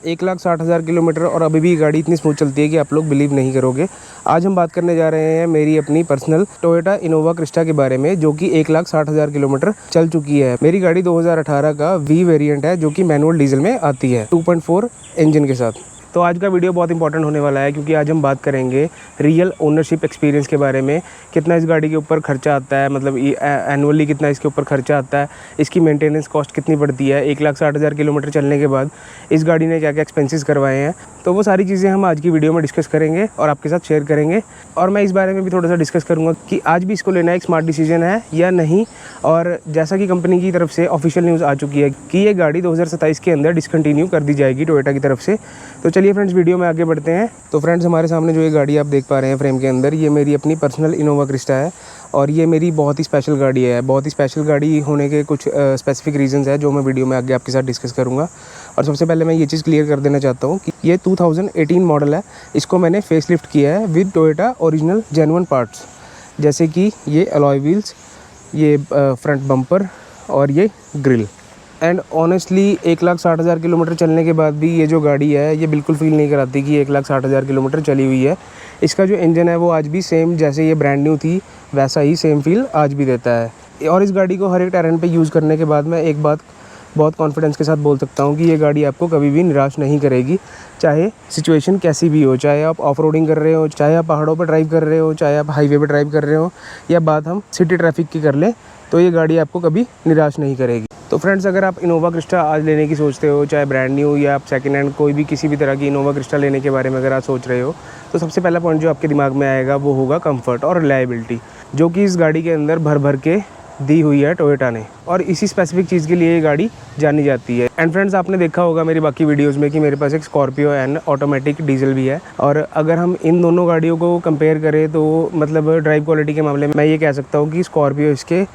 1,60,000 kilometre और अभी भी गाड़ी इतनी स्मूथ चलती है कि आप लोग बिलीव नहीं करोगे। आज हम बात करने जा रहे हैं मेरी अपनी पर्सनल टोयोटा इनोवा क्रिस्टा के बारे में, जो कि 1,60,000 किलोमीटर चल चुकी है। मेरी गाड़ी 2018 का वी वेरिएंट है, जो कि मैनुअल डीजल में आती है 2.4 इंजन के साथ। तो आज का वीडियो बहुत इंपॉर्टेंट होने वाला है, क्योंकि आज हम बात करेंगे रियल ओनरशिप एक्सपीरियंस के बारे में। कितना इस गाड़ी के ऊपर खर्चा आता है, मतलब एनुअली कितना इसके ऊपर खर्चा आता है, इसकी मेंटेनेंस कॉस्ट कितनी पड़ती है, 1,60,000 किलोमीटर चलने के बाद इस गाड़ी ने क्या क्या एक्सपेंसेस करवाए हैं। तो वो सारी चीज़ें हम आज की वीडियो में डिस्कस करेंगे और आपके साथ शेयर करेंगे। और मैं इस बारे में भी थोड़ा सा डिस्कस करूँगा कि आज भी इसको लेना एक स्मार्ट डिसीजन है या नहीं। और जैसा कि कंपनी की तरफ से ऑफिशियल न्यूज़ आ चुकी है कि ये गाड़ी 2027 के अंदर डिसकंटिन्यू कर दी जाएगी टोयोटा की तरफ से। तो चलिए फ्रेंड्स, वीडियो में आगे बढ़ते हैं। तो फ्रेंड्स, हमारे सामने जो ये गाड़ी आप देख पा रहे हैं फ्रेम के अंदर, ये मेरी अपनी पर्सनल इनोवा क्रिस्टा है। और ये मेरी बहुत ही स्पेशल गाड़ी है। बहुत ही स्पेशल गाड़ी होने के कुछ स्पेसिफिक रीजंस है, जो मैं वीडियो में आगे आपके साथ डिस्कस करूँगा। और सबसे पहले मैं ये चीज़ क्लियर कर देना चाहता हूँ कि ये 2018 मॉडल है। इसको मैंने फेसलिफ्ट किया है with Toyota original genuine parts, जैसे कि ये अलॉय व्हील्स, ये फ्रंट बम्पर और ये ग्रिल। एंड ऑनेस्टली 1,60,000 किलोमीटर चलने के बाद भी ये जो गाड़ी है, ये बिल्कुल फील नहीं कराती कि 1,60,000 किलोमीटर चली हुई है। इसका जो इंजन है वो आज भी सेम, जैसे ये ब्रांड न्यू थी वैसा ही सेम फील आज भी देता है। और इस गाड़ी को हर एक टेरेन पे यूज़ करने के बाद मैं एक बात बहुत कॉन्फिडेंस के साथ बोल सकता हूँ कि ये गाड़ी आपको कभी भी निराश नहीं करेगी, चाहे सिचुएशन कैसी भी हो। चाहे आप ऑफ रोडिंग कर रहे हो, चाहे आप पहाड़ों पर ड्राइव कर रहे हो, चाहे आप हाईवे पर ड्राइव कर रहे हो, या बात हम सिटी ट्रैफिक की कर लें, तो ये गाड़ी आपको कभी निराश नहीं करेगी। तो फ्रेंड्स, अगर आप इनोवा क्रिस्टा आज लेने की सोचते हो, चाहे ब्रांड न्यू या आप सेकंड हैंड कोई भी किसी भी तरह की इनोवा क्रिस्टा लेने के बारे में अगर आप सोच रहे हो, तो सबसे पहला पॉइंट जो आपके दिमाग में आएगा वो होगा कंफर्ट और रिलायबिलिटी, जो कि इस गाड़ी के अंदर भर भर के दी हुई है टोयोटा ने। और इसी स्पेसिफिक चीज़ के लिए ये गाड़ी जानी जाती है। एंड फ्रेंड्स, आपने देखा होगा मेरी बाकी वीडियोस में कि मेरे पास एक स्कॉर्पियो एंड ऑटोमेटिक डीजल भी है। और अगर हम इन दोनों गाड़ियों को कंपेयर करें तो मतलब ड्राइव क्वालिटी के मामले में मैं ये कह सकता हूँ कि स्कॉर्पियो इसके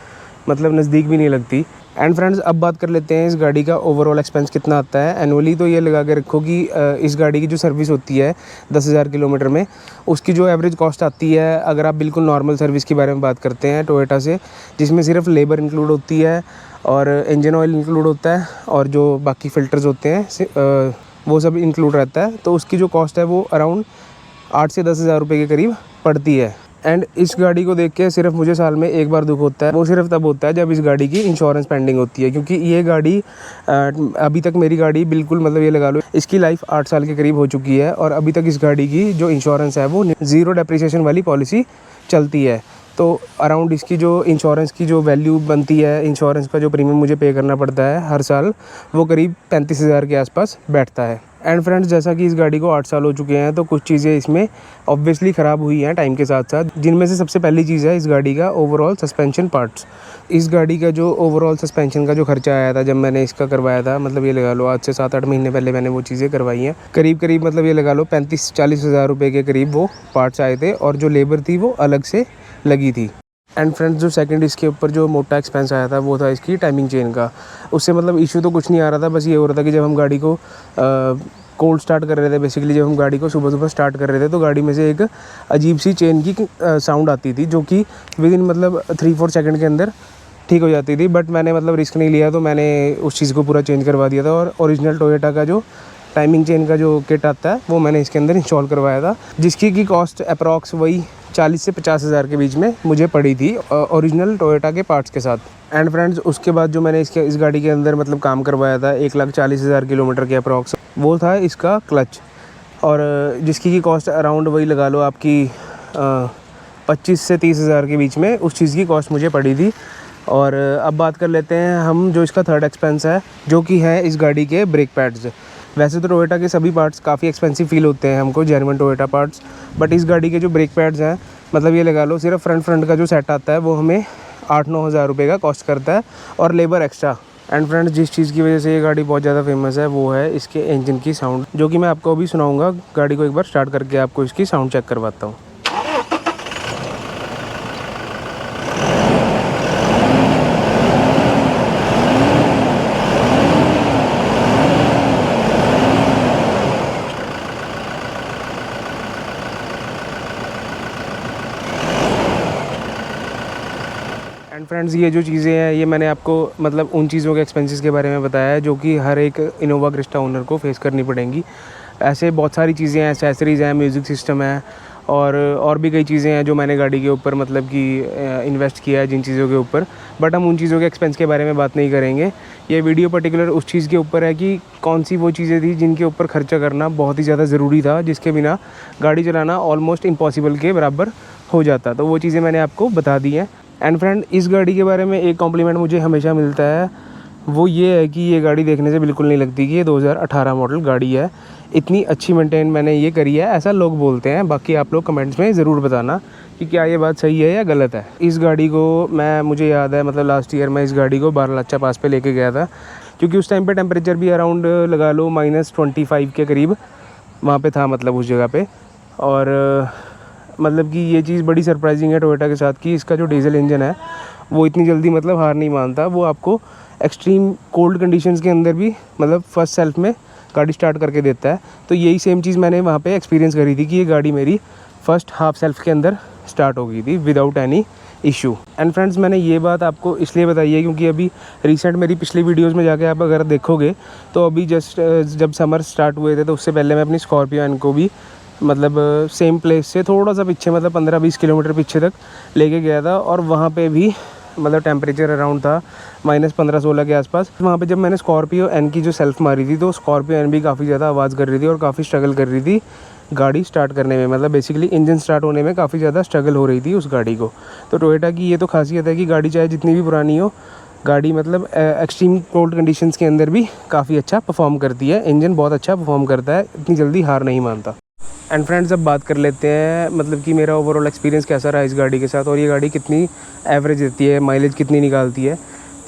मतलब नज़दीक भी नहीं लगती। एंड फ्रेंड्स, अब बात कर लेते हैं इस गाड़ी का ओवरऑल एक्सपेंस कितना आता है एनुअली। तो ये लगा के रखो कि इस गाड़ी की जो सर्विस होती है 10,000 किलोमीटर में, उसकी जो एवरेज कॉस्ट आती है, अगर आप बिल्कुल नॉर्मल सर्विस के बारे में बात करते हैं टोयोटा से, जिसमें सिर्फ लेबर इंक्लूड होती है और इंजन ऑयल इंक्लूड होता है और जो बाकी फ़िल्टर्स होते हैं वो सब इंक्लूड रहता है, तो उसकी जो कॉस्ट है वो अराउंड 8 से 10,000 रुपये के करीब पड़ती है। एंड इस गाड़ी को देख के सिर्फ मुझे साल में एक बार दुख होता है, वो सिर्फ तब होता है जब इस गाड़ी की इंश्योरेंस पेंडिंग होती है। क्योंकि ये गाड़ी अभी तक मेरी गाड़ी बिल्कुल मतलब ये लगा लो इसकी लाइफ 8 साल के करीब हो चुकी है, और अभी तक इस गाड़ी की जो इंश्योरेंस है वो 0 डेप्रिसिएशन वाली पॉलिसी चलती है। तो अराउंड इसकी जो इंश्योरेंस की जो वैल्यू बनती है, इंश्योरेंस का जो प्रीमियम मुझे पे करना पड़ता है हर साल, वो करीब 35,000 के आसपास बैठता है। एंड फ्रेंड्स, जैसा कि इस गाड़ी को 8 साल हो चुके हैं, तो कुछ चीज़ें इसमें ऑब्वियसली ख़राब हुई हैं टाइम के साथ साथ, जिनमें से सबसे पहली चीज़ है इस गाड़ी का ओवरऑल सस्पेंशन पार्ट्स। इस गाड़ी का जो ओवरऑल सस्पेंशन का जो खर्चा आया था जब मैंने इसका करवाया था, मतलब ये लगा लो आज से 7-8 महीने पहले मैंने वो चीज़ें करवाई हैं, करीब मतलब ये लगा लो 35-40 हज़ार रुपये के करीब वो पार्ट्स आए थे, और जो लेबर थी वो अलग से लगी थी। एंड फ्रेंड्स, जो सेकंड इसके ऊपर जो मोटा एक्सपेंस आया था वो था इसकी टाइमिंग चेन का। उससे मतलब इशू तो कुछ नहीं आ रहा था, बस ये हो रहा था कि जब हम गाड़ी को कोल्ड स्टार्ट कर रहे थे, बेसिकली जब हम गाड़ी को सुबह स्टार्ट कर रहे थे, तो गाड़ी में से एक अजीब सी चेन की साउंड आती थी, जो कि विद इन मतलब 3-4 सेकंड के अंदर ठीक हो जाती थी। बट मैंने मतलब रिस्क नहीं लिया, तो मैंने उस चीज़ को पूरा चेंज करवा दिया था, और ओरिजिनल टोयोटा का जो टाइमिंग चेन का जो किट आता है वो मैंने इसके अंदर इंस्टॉल करवाया था, जिसकी की कॉस्ट अप्रॉक्स वही 40 से 50 हज़ार के बीच में मुझे पड़ी थी ओरिजिनल टोयोटा के पार्ट्स के साथ। एंड फ्रेंड्स, उसके बाद जो मैंने इस गाड़ी के अंदर मतलब काम करवाया था 1,40,000 किलोमीटर के अप्रॉक्स, वो था इसका क्लच, और जिसकी की कॉस्ट अराउंड वही लगा लो आपकी 25 से 30 हज़ार के बीच में उस चीज़ की कॉस्ट मुझे पड़ी थी। और अब बात कर लेते हैं हम जो इसका थर्ड एक्सपेंस है, जो कि है इस गाड़ी के ब्रेक पैड्स। वैसे तो टोयोटा के सभी पार्ट्स काफ़ी एक्सपेंसिव फील होते हैं हमको, जेन्युइन टोयोटा पार्ट्स, बट इस गाड़ी के जो ब्रेक पैड्स हैं, मतलब ये लगा लो सिर्फ फ्रंट का जो सेट आता है वो हमें 8-9 हज़ार रुपये का कॉस्ट करता है, और लेबर एक्स्ट्रा। एंड फ्रेंड्स, जिस चीज़ की वजह से ये गाड़ी बहुत ज़्यादा फेमस है वो है इसके इंजन की साउंड, जो कि मैं आपको अभी सुनाऊँगा। गाड़ी को एक बार स्टार्ट करके आपको इसकी साउंड चेक करवाता हूँ। एंड फ्रेंड्स, ये जो चीज़ें हैं ये मैंने आपको मतलब उन चीज़ों के एक्सपेंसेस के बारे में बताया है जो कि हर एक इनोवा क्रिस्टा ओनर को फेस करनी पड़ेंगी। ऐसे बहुत सारी चीज़ें हैं, एक्सेसरीज़ हैं, म्यूज़िक सिस्टम है और भी कई चीज़ें हैं जो मैंने गाड़ी के ऊपर मतलब कि इन्वेस्ट किया है जिन चीज़ों के ऊपर। बट हम उन चीज़ों के एक्सपेंस के बारे में बात नहीं करेंगे। ये वीडियो पर्टिकुलर उस चीज़ के ऊपर है कि कौन सी वो चीज़ें थी जिनके ऊपर खर्चा करना बहुत ही ज़्यादा ज़रूरी था, जिसके बिना गाड़ी चलाना ऑलमोस्ट इम्पॉसिबल के बराबर हो जाता। तो वो चीज़ें मैंने आपको बता दी हैं। एंड फ्रेंड, इस गाड़ी के बारे में एक कॉम्प्लीमेंट मुझे हमेशा मिलता है, वो ये है कि ये गाड़ी देखने से बिल्कुल नहीं लगती कि ये 2018 मॉडल गाड़ी है। इतनी अच्छी मेंटेन मैंने ये करी है, ऐसा लोग बोलते हैं। बाकी आप लोग कमेंट्स में ज़रूर बताना कि क्या ये बात सही है या गलत है। इस गाड़ी को मुझे याद है मतलब लास्ट ईयर मैं इस गाड़ी को बारालाचा पास पे लेके गया था, क्योंकि उस टाइम पे टेम्परेचर भी अराउंड लगा लो -25 के करीब वहाँ पे था, मतलब उस जगह पे। और मतलब कि ये चीज़ बड़ी सरप्राइजिंग है टोयोटा के साथ कि इसका जो डीजल इंजन है वो इतनी जल्दी मतलब हार नहीं मानता। वो आपको एक्सट्रीम कोल्ड कंडीशंस के अंदर भी मतलब फर्स्ट सेल्फ में गाड़ी स्टार्ट करके देता है। तो यही सेम चीज़ मैंने वहाँ पे एक्सपीरियंस करी थी कि ये गाड़ी मेरी फर्स्ट हाफ सेल्फ के अंदर स्टार्ट हो गई थी without any issue. And friends, मैंने ये बात आपको इसलिए बताई है क्योंकि अभी रिसेंट मेरी पिछली वीडियोस में जाके आप अगर देखोगे तो अभी जस्ट जब समर स्टार्ट हुए थे तो उससे पहले मैं अपनी स्कॉर्पियो एन को भी मतलब सेम प्लेस से थोड़ा सा पीछे मतलब 15-20 किलोमीटर पीछे तक लेके गया था। और वहाँ पे भी मतलब टेम्परेचर अराउंड था -15-16 के आसपास। वहाँ पे जब मैंने स्कॉर्पियो एन की जो सेल्फ़ मारी थी तो स्कॉर्पियो एन भी काफ़ी ज़्यादा आवाज़ कर रही थी और काफ़ी स्ट्रगल कर रही थी गाड़ी स्टार्ट करने में। मतलब बेसिकली इंजन स्टार्ट होने में काफ़ी ज़्यादा स्ट्रगल हो रही थी उस गाड़ी को। तो टोयोटा की ये तो खासियत है कि गाड़ी चाहे जितनी भी पुरानी हो, गाड़ी मतलब एक्सट्रीम कोल्ड कंडीशंस के अंदर भी काफ़ी अच्छा परफॉर्म करती है। इंजन बहुत अच्छा परफॉर्म करता है, इतनी जल्दी हार नहीं मानता। एंड फ्रेंड्स, अब बात कर लेते हैं मतलब कि मेरा ओवरऑल एक्सपीरियंस कैसा रहा इस गाड़ी के साथ और ये गाड़ी कितनी एवरेज देती है, माइलेज कितनी निकालती है।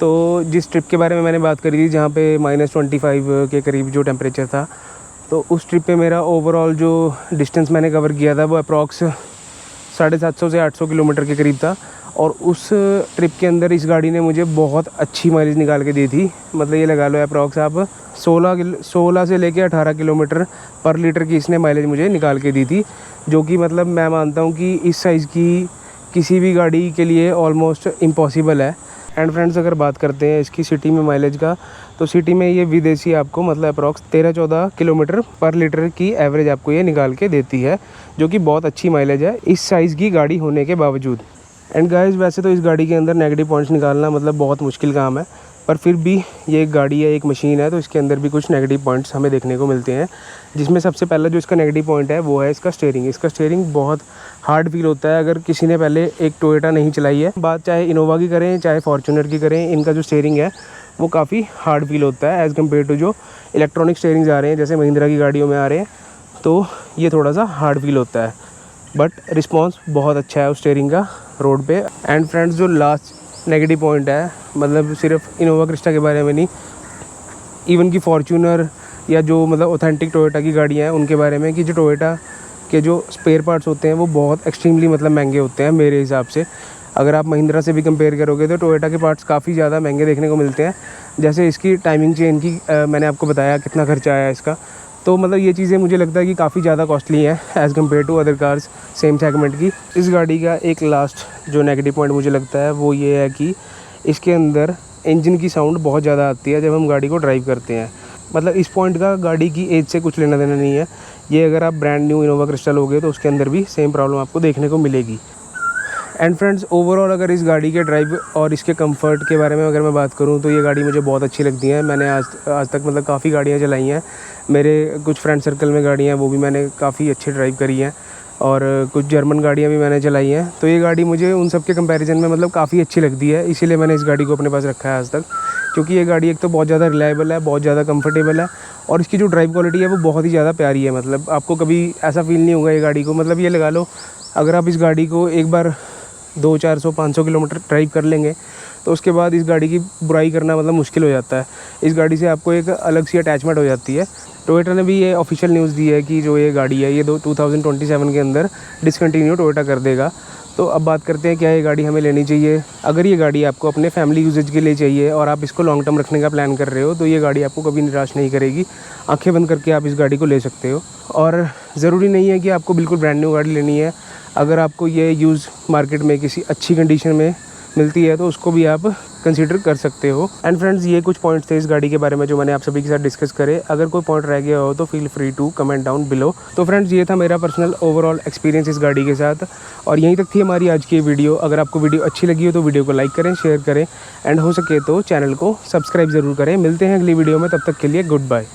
तो जिस ट्रिप के बारे में मैंने बात करी थी जहाँ पे -25 के करीब जो टेम्परेचर था, तो उस ट्रिप पे मेरा ओवरऑल जो डिस्टेंस मैंने कवर किया था वो अप्रॉक्स 750 से 800 किलोमीटर के करीब था। और उस ट्रिप के अंदर इस गाड़ी ने मुझे बहुत अच्छी माइलेज निकाल के दी थी। मतलब ये लगा लो अप्रॉक्स आप 16 से लेके 18 किलोमीटर पर लीटर की इसने माइलेज मुझे निकाल के दी थी, जो कि मतलब मैं मानता हूँ कि इस साइज़ की किसी भी गाड़ी के लिए ऑलमोस्ट इम्पॉसिबल है। एंड फ्रेंड्स, अगर बात करते हैं इसकी सिटी में माइलेज का, तो सिटी में ये विदेशी आपको मतलब अप्रॉक्स 13-14 किलोमीटर पर लीटर की एवरेज आपको ये निकाल के देती है, जो कि बहुत अच्छी माइलेज है इस साइज़ की गाड़ी होने के बावजूद। एंड गाइस, वैसे तो इस गाड़ी के अंदर नेगेटिव पॉइंट्स निकालना मतलब बहुत मुश्किल काम है, पर फिर भी ये एक गाड़ी है, एक मशीन है, तो इसके अंदर भी कुछ नेगेटिव पॉइंट्स हमें देखने को मिलते हैं। जिसमें सबसे पहला जो इसका नेगेटिव पॉइंट है वो है इसका स्टीयरिंग। इसका स्टीयरिंग बहुत हार्ड फील होता है अगर किसी ने पहले एक टोयोटा नहीं चलाई है। बात चाहे इनोवा की करें चाहे फॉर्च्यूनर की करें, इनका जो स्टीयरिंग है वो काफ़ी हार्ड फील होता है एज़ कम्पेयर टू जो इलेक्ट्रॉनिक स्टीयरिंग्स आ रहे हैं जैसे महिंद्रा की गाड़ियों में आ रहे हैं, तो ये थोड़ा सा हार्ड फील होता है। बट रिस्पॉन्स बहुत अच्छा है उस स्टीयरिंग का रोड पे। एंड फ्रेंड्स, जो लास्ट नेगेटिव पॉइंट है मतलब सिर्फ इनोवा क्रिस्टा के बारे में नहीं, इवन की फॉर्च्यूनर या जो मतलब ऑथेंटिक टोयोटा की गाड़ियाँ हैं उनके बारे में, कि जो टोयोटा के जो स्पेयर पार्ट्स होते हैं वो बहुत एक्सट्रीमली मतलब महंगे होते हैं मेरे हिसाब से। अगर आप महिंद्रा से भी कंपेयर करोगे तो टोयोटा के पार्ट्स काफ़ी ज़्यादा महंगे देखने को मिलते हैं। जैसे इसकी टाइमिंग चेन की मैंने आपको बताया कितना खर्चा आया इसका, तो मतलब ये चीज़ें मुझे लगता है कि काफ़ी ज़्यादा कॉस्टली हैं as compare to other cars same segment की। इस गाड़ी का एक लास्ट जो नेगेटिव पॉइंट मुझे लगता है वो ये है कि इसके अंदर इंजन की साउंड बहुत ज़्यादा आती है जब हम गाड़ी को ड्राइव करते हैं। मतलब इस पॉइंट का गाड़ी की एज से कुछ लेना देना नहीं है। ये अगर आप ब्रांड न्यू इनोवा क्रिस्टा लोगे तो उसके अंदर भी सेम प्रॉब्लम आपको देखने को मिलेगी। एंड फ्रेंड्स, ओवरऑल अगर इस गाड़ी के ड्राइव और इसके कंफर्ट के बारे में अगर मैं बात करूं तो ये गाड़ी मुझे बहुत अच्छी लगती है। मैंने आज तक मतलब काफ़ी गाड़ियां चलाई हैं। मेरे कुछ फ्रेंड सर्कल में गाड़ियां हैं वो भी मैंने काफ़ी अच्छी ड्राइव करी हैं और कुछ जर्मन गाड़ियां भी मैंने चलाई हैं। तो ये गाड़ी मुझे उन सब के कंपैरिजन में मतलब काफ़ी अच्छी लगती है, इसीलिए मैंने इस गाड़ी को अपने पास रखा है आज तक। क्योंकि ये गाड़ी एक तो बहुत ज़्यादा रिलायबल है, बहुत ज़्यादा कंफर्टेबल है और इसकी जो ड्राइव क्वालिटी है वो बहुत ही ज़्यादा प्यारी है। मतलब आपको कभी ऐसा फील नहीं होगा ये गाड़ी को, मतलब ये लगा लो अगर आप इस गाड़ी को एक बार 200-400-500 किलोमीटर ड्राइव कर लेंगे तो उसके बाद इस गाड़ी की बुराई करना मतलब मुश्किल हो जाता है। इस गाड़ी से आपको एक अलग सी अटैचमेंट हो जाती है। टोयोटा ने भी ये ऑफिशियल न्यूज़ दी है कि जो ये गाड़ी है ये 2027 के अंदर डिसकंटिन्यू टोयोटा कर देगा। तो अब बात करते हैं क्या ये गाड़ी हमें लेनी चाहिए। अगर ये गाड़ी आपको अपने फैमिली यूजेज के लिए चाहिए और आप इसको लॉन्ग टर्म रखने का प्लान कर रहे हो तो ये गाड़ी आपको कभी निराश नहीं करेगी। आंखें बंद करके आप इस गाड़ी को ले सकते हो और ज़रूरी नहीं है कि आपको बिल्कुल ब्रांड न्यू गाड़ी लेनी है। अगर आपको ये यूज़ मार्केट में किसी अच्छी कंडीशन में मिलती है तो उसको भी आप कंसीडर कर सकते हो। एंड फ्रेंड्स, ये कुछ पॉइंट्स थे इस गाड़ी के बारे में जो मैंने आप सभी के साथ डिस्कस करे। अगर कोई पॉइंट रह गया हो तो feel free to comment down below. तो फ्रेंड्स, ये था मेरा पर्सनल ओवरऑल एक्सपीरियंस इस गाड़ी के साथ, और यहीं तक थी हमारी आज की वीडियो। अगर आपको वीडियो अच्छी लगी हो तो वीडियो को लाइक करें, शेयर करें, एंड हो सके तो चैनल को सब्सक्राइब ज़रूर करें। मिलते हैं अगली वीडियो में, तब तक के लिए गुड बाय।